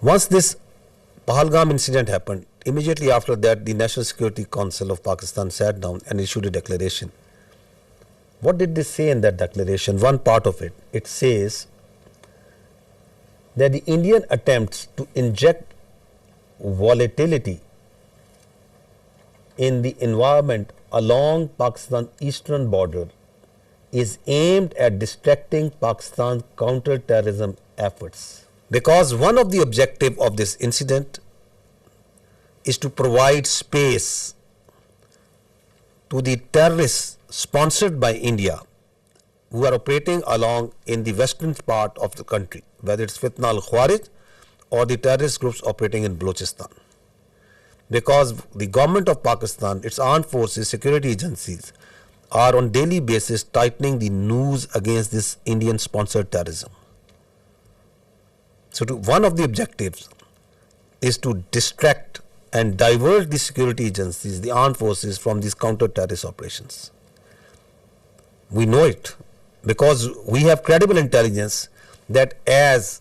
Once this Pahalgam incident happened, immediately after that, the National Security Council of Pakistan sat down and issued a declaration. What did they say in that declaration? One part of it, it says that the Indian attempts to inject volatility in the environment along Pakistan's eastern border is aimed at distracting Pakistan's counter-terrorism efforts. Because one of the objectives of this incident is to provide space to the terrorists sponsored by India who are operating along in the western part of the country, whether it's Fitna al-Khawarij or the terrorist groups operating in Balochistan. Because the government of Pakistan, its armed forces, security agencies are on daily basis tightening the noose against this Indian sponsored terrorism. So one of the objectives is to distract and divert the security agencies, the armed forces from these counter-terrorist operations. We know it because we have credible intelligence that as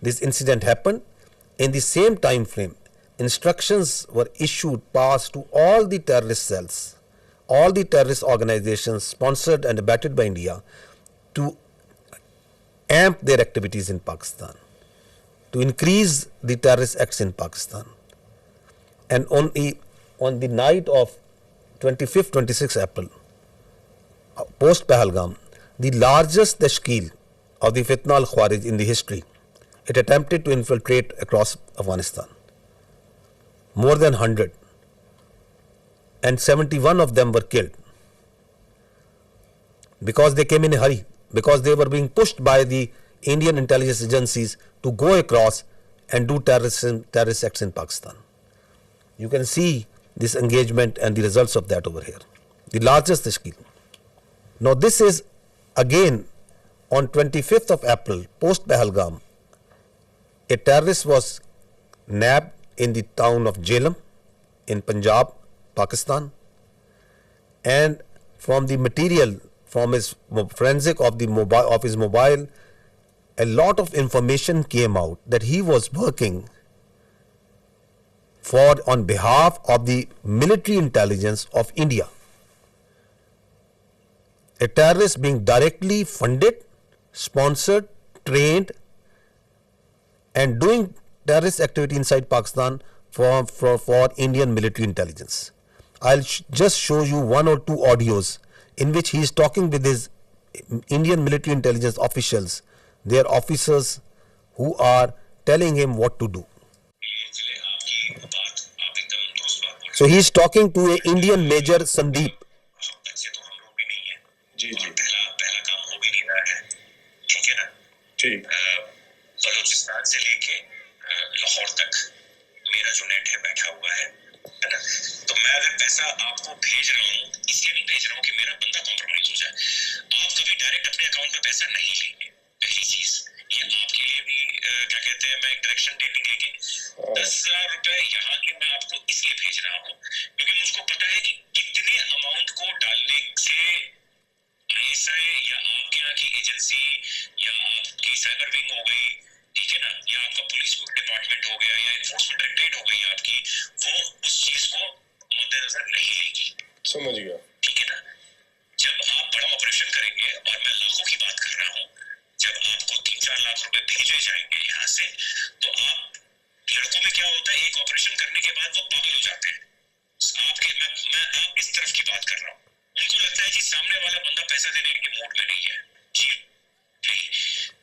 this incident happened, in the same time frame, instructions were issued, passed to all the terrorist cells, all the terrorist organizations sponsored and abetted by India to amp their activities in Pakistan, to increase the terrorist acts in Pakistan. And on the night of 25th, 26th April, post Pahalgam, the largest tashkeel of the Fitna al-Khawarij in the history, it attempted to infiltrate across Afghanistan. More than 100. And 71 of them were killed. Because they came in a hurry, because they were being pushed by the Indian intelligence agencies to go across and do terrorist acts in Pakistan. You can see this engagement and the results of that over here. The largest tashkeel. Now this is again on 25th of April, post Pahalgam, a terrorist was nabbed in the town of Jhelum in Punjab, Pakistan, and from the material, from his forensic of his mobile, a lot of information came out that he was working on behalf of the military intelligence of India. A terrorist being directly funded, sponsored, trained, and doing terrorist activity inside Pakistan for Indian military intelligence. I'll just show you one or two audios in which he is talking with his Indian military intelligence officials, their officers who are telling him what to do. So he is talking to an Indian Major Sandeep. Balochistan से लेके लाहौर तक मेरा जो net है बैठा हुआ है ना, तो मैं अगर पैसा आपको भेज रहा हूँ, इसलिए नहीं भेज रहा हूँ कि मेरा बंदा कॉम्प्रोमाइज हो जाए। आप कभी डायरेक्ट अपने अकाउंट में पैसा नहीं लेंगे। पहली चीज ये आपके लिए भी क्या कहते हैं, मैं एक डायरेक्शन देने लेंगे 10,000 रुपए यहाँ के मैं आपको इसलिए भेज रहा हूँ क्योंकि मुझको पता है कि कितने अमाउंट को डालने से ISI या आपके यहाँ की एजेंसी या आपकी साइबर विंग हो गई, ठीक है ना, या आपका पुलिस डिपार्टमेंट हो गया या एनफोर्समेंट डायरेक्टरेट हो गई आपकी, वो उस चीज को मद्देनजर नहीं लेगी। समझ गया, ठीक है ना। जब आप बड़ा ऑपरेशन करेंगे, और मैं लाखों की बात कर रहा हूँ, जब आपको 3-4 लाख रुपए भेजे जाएंगे यहाँ से, तो आप लड़कों में क्या होता है, एक ऑपरेशन करने के बाद वो पागल हो जाते हैं। मैं आप इस तरफ की बात कर रहा हूँ। उनको लगता है कि सामने वाला बंदा पैसा देने के मूड में नहीं है। जी नहीं,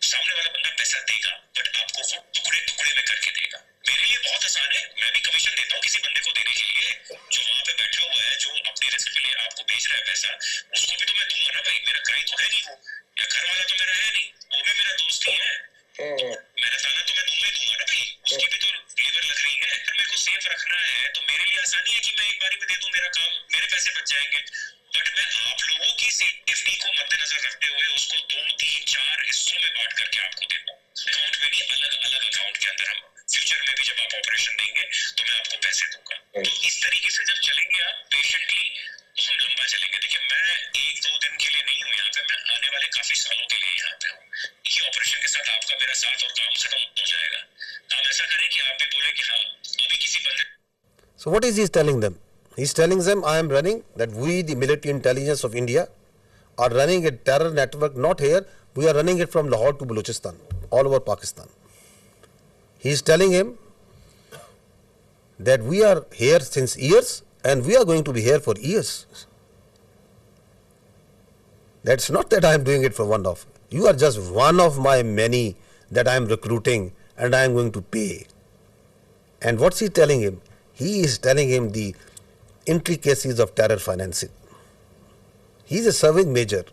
सामने वाला बंदा पैसा देगा, बट आपको वो टुकड़े टुकड़े में करके देगा। मेरे लिए बहुत आसान है, मैं भी कमीशन देता हूँ किसी बंदे को देने के लिए, जो वहां पे बैठा हुआ है, जो अपनी रिस्क पे लिए आपको भेज रहा है पैसा, उसको भी तो मैं दूंगा ना भाई। मेरा क्लाइंट तो है नहीं वो, या घर वाला तो मेरा है नहीं, वो भी मेरा दोस्त ही है, तो मेरा ताना तो मैं दूंगा ही दूंगा ना भाई। उसकी भी तो लेबर लग रही है, फिर मेरे को सेफ रखना है, तो मेरे लिए आसानी है कि मैं एक बारी में दे दूं, मेरा काम, मेरे पैसे बच जाएंगे। बट मैं आप लोगों की सेफ्टी को मद्देनजर रखते हुए उसको 2-3-4 हिस्सों में बांट करके आपको देता हूँ, अकाउंट में नहीं, अलग अलग अकाउंट के अंदर। हम फ्यूचर में भी जब आप ऑपरेशन देंगे तो मैं आपको पैसे दूंगा। तो इस तरीके से जब चलेंगे आप पेशेंटली, तो हम लंबा चलेंगे. देखिए मैं एक दो दिन के लिए नहीं हूँ यहाँ पे, मैं आने वाले काफी सालों के लिए यहाँ पे हूँ. इसी ऑपरेशन के साथ आपका मेरा साथ और काम खत्म हो जाएगा. हम ऐसा करें कि आप भी बोले कि हाँ अभी किसी बंदे. So what is he telling them? He's telling them, I am running, that we, the military intelligence of India, are running a terror network, not here, we are running it from Lahore to Balochistan, all over Pakistan. He is telling him that we are here since years and we are going to be here for years. That's not that I am doing it for one off. You are just one of my many that I am recruiting and I am going to pay. And what's he telling him? He is telling him the intricacies of terror financing. He is a serving major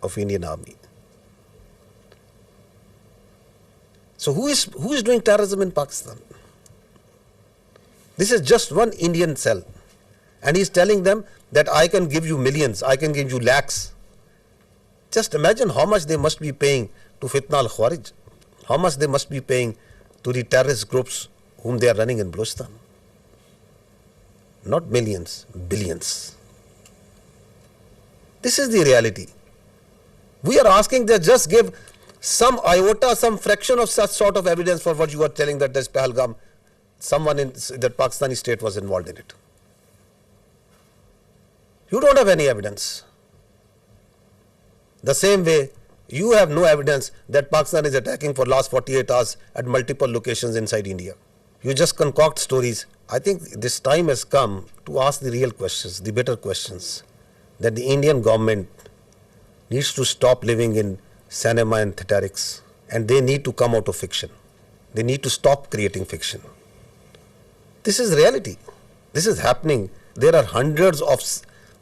of Indian Army. So who is doing terrorism in Pakistan? This is just one Indian cell. And he is telling them that I can give you millions, I can give you lakhs. Just imagine how much they must be paying to Fitna al-Khawarij, how much they must be paying to the terrorist groups whom they are running in Balochistan. Not millions, billions. This is the reality. We are asking that just give some iota, some fraction of such sort of evidence for what you are telling that this Pahalgam, someone in that Pakistani state was involved in it. You don't have any evidence. The same way, you have no evidence that Pakistan is attacking for last 48 hours at multiple locations inside India. You just concoct stories. I think this time has come to ask the real questions, the better questions, that the Indian government needs to stop living in cinema and theatrics, and they need to come out of fiction. They need to stop creating fiction. This is reality. This is happening. There are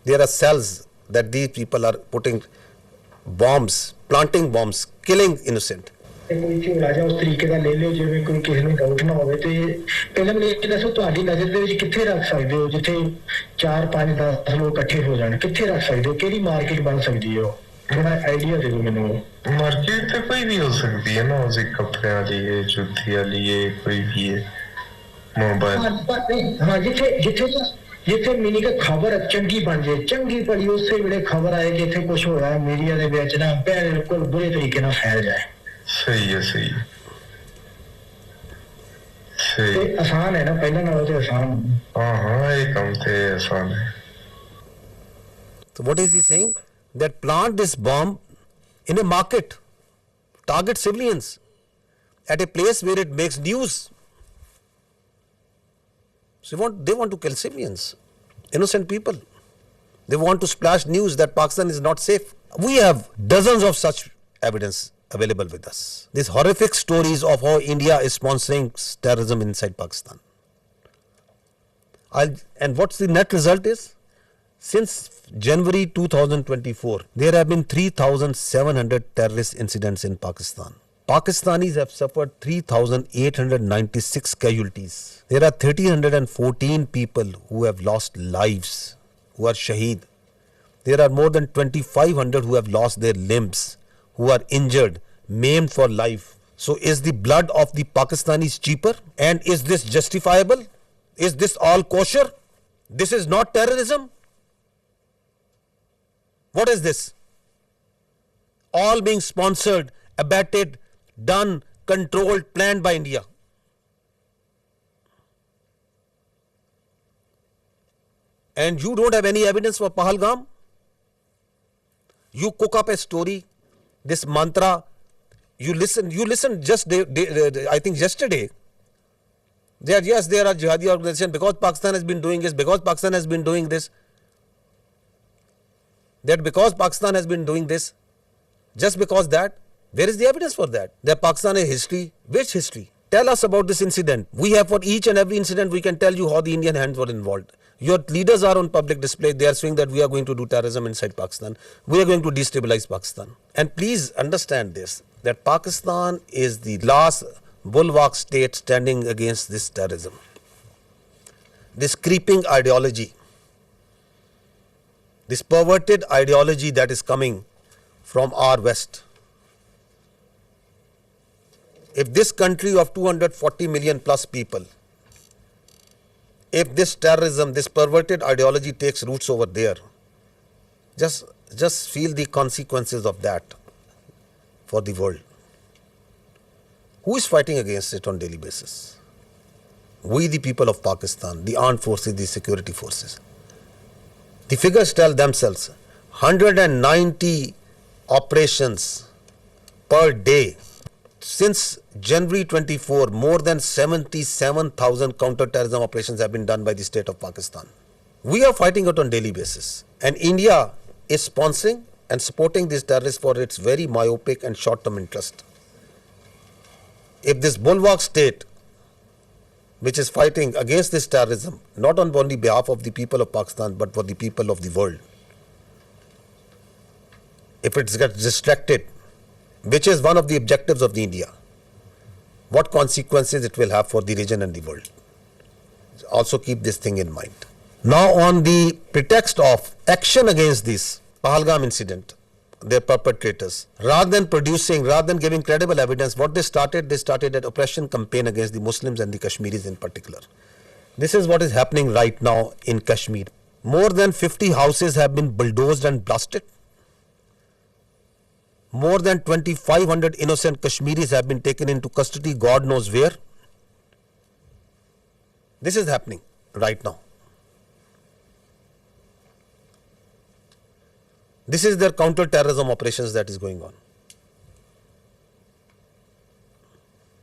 there are cells that these people are putting bombs, planting bombs, killing innocent. ਕੋਈ ਝੋਲਾ ਜਾਂ ਉਸ ਤਰੀਕੇ ਦਾ ਲੈ ਲਿਓ ਜਿਵੇਂ ਕੋਈ ਕਿਸੇ ਨੂੰ ਡਾਊਟ ਨਾ ਹੋਵੇ ਤੇ ਪਹਿਲਾਂ ਮੈਨੂੰ ਇਹ ਦੱਸੋ ਤੁਹਾਡੀ ਨਜ਼ਰ ਦੇ ਵਿੱਚ ਕਿੱਥੇ ਰੱਖ ਸਕਦੇ ਹੋ ਜਿੱਥੇ 4 5 10 ਲੋਕ ਇਕੱਠੇ ਹੋ ਜਾਣ ਕਿੱਥੇ ਰੱਖ ਸਕਦੇ ਹੋ ਕਿਹੜੀ ਮਾਰਕੀਟ ਬਣ ਸਕਦੀ ਹੈ ਥੋੜਾ ਆਈਡੀਆ ਦੇ ਦਿਓ ਮੈਨੂੰ ਮਾਰਕੀਟ ਤੇ ਕੋਈ ਵੀ ਹੋ ਸਕਦੀ ਹੈ ਨਾ ਉਸੇ ਕੱਪੜਿਆਂ ਦੀ ਹੈ ਜੁੱਤੀਆਂ ਲਈ ਹੈ ਕੋਈ ਵੀ ਹੈ ਮੋਬਾਈਲ ਹਾਂ ਜਿੱਥੇ ਮੀਨੀ ਕਿ ਖਬਰ ਚੰਗੀ ਬਣ ਜੇ ਚੰਗੀ ਭਲੀ ਉਸੇ ਵੇਲੇ ਖਬਰ ਆਏ ਕਿ ਇੱਥੇ ਕੁਝ ਹੋਇਆ ਮੀਡੀਆ ਦੇ ਵਿੱਚ ਨਾ ਬਿਲਕੁਲ ਬੁਰੇ ਤਰੀਕੇ ਨਾਲ ਫੈਲ ਜਾਏ ਸਹੀ ਹੈ ਸਹੀ ਤੇ ਆਸਾਨ ਹੈ ਨਾ ਪਹਿਲਾਂ ਨਾਲੋਂ ਤੇ ਆਸਾਨ ਹਾਂ ਇਹ ਕੰਮ ਤੇ ਆਸਾਨ ਹੈ So what is he saying? That plant this bomb in a market, target civilians at a place where it makes news. So they want to kill civilians, innocent people. They want to splash news that Pakistan is not safe. We have dozens of such evidence available with us. These horrific stories of how India is sponsoring terrorism inside Pakistan. And what's the net result is? Since January 2024, there have been 3,700 terrorist incidents in Pakistan. Pakistanis have suffered 3,896 casualties. There are 1,314 people who have lost lives, who are Shahid. There are more than 2,500 who have lost their limbs, who are injured, maimed for life. So is the blood of the Pakistanis cheaper? And is this justifiable? Is this all kosher? This is not terrorism? What is this? All being sponsored, abetted, done, controlled, planned by India. And you don't have any evidence for Pahalgam? You cook up a story, this mantra, you listen just I think yesterday. There are jihadi organizations because Pakistan has been doing this, because Pakistan has been doing this. That because Pakistan has been doing this, just because that, where is the evidence for that? That Pakistan has history. Which history? Tell us about this incident. We have for each and every incident, we can tell you how the Indian hands were involved. Your leaders are on public display. They are saying that we are going to do terrorism inside Pakistan. We are going to destabilize Pakistan. And please understand this, that Pakistan is the last bulwark state standing against this terrorism. This creeping ideology, this perverted ideology that is coming from our West. If this country of 240 million plus people if this terrorism, this perverted ideology takes roots over there, just feel the consequences of that for the world. Who is fighting against it on a daily basis? We, the people of Pakistan, the armed forces, the security forces. The figures tell themselves, 190 operations per day. Since January 24, more than 77,000 counter-terrorism operations have been done by the state of Pakistan. We are fighting it on a daily basis. And India is sponsoring and supporting these terrorists for its very myopic and short-term interest. If this bulwark state, which is fighting against this terrorism, not on only behalf of the people of Pakistan, but for the people of the world, if it gets distracted, which is one of the objectives of the India, what consequences it will have for the region and the world. Also keep this thing in mind. Now, on the pretext of action against this Pahalgam incident, their perpetrators, rather than giving credible evidence, what they started an oppression campaign against the Muslims and the Kashmiris in particular. This is what is happening right now in Kashmir. More than 50 houses have been bulldozed and blasted. More than 2,500 innocent Kashmiris have been taken into custody, God knows where. This is happening right now. This is their counter-terrorism operations that is going on.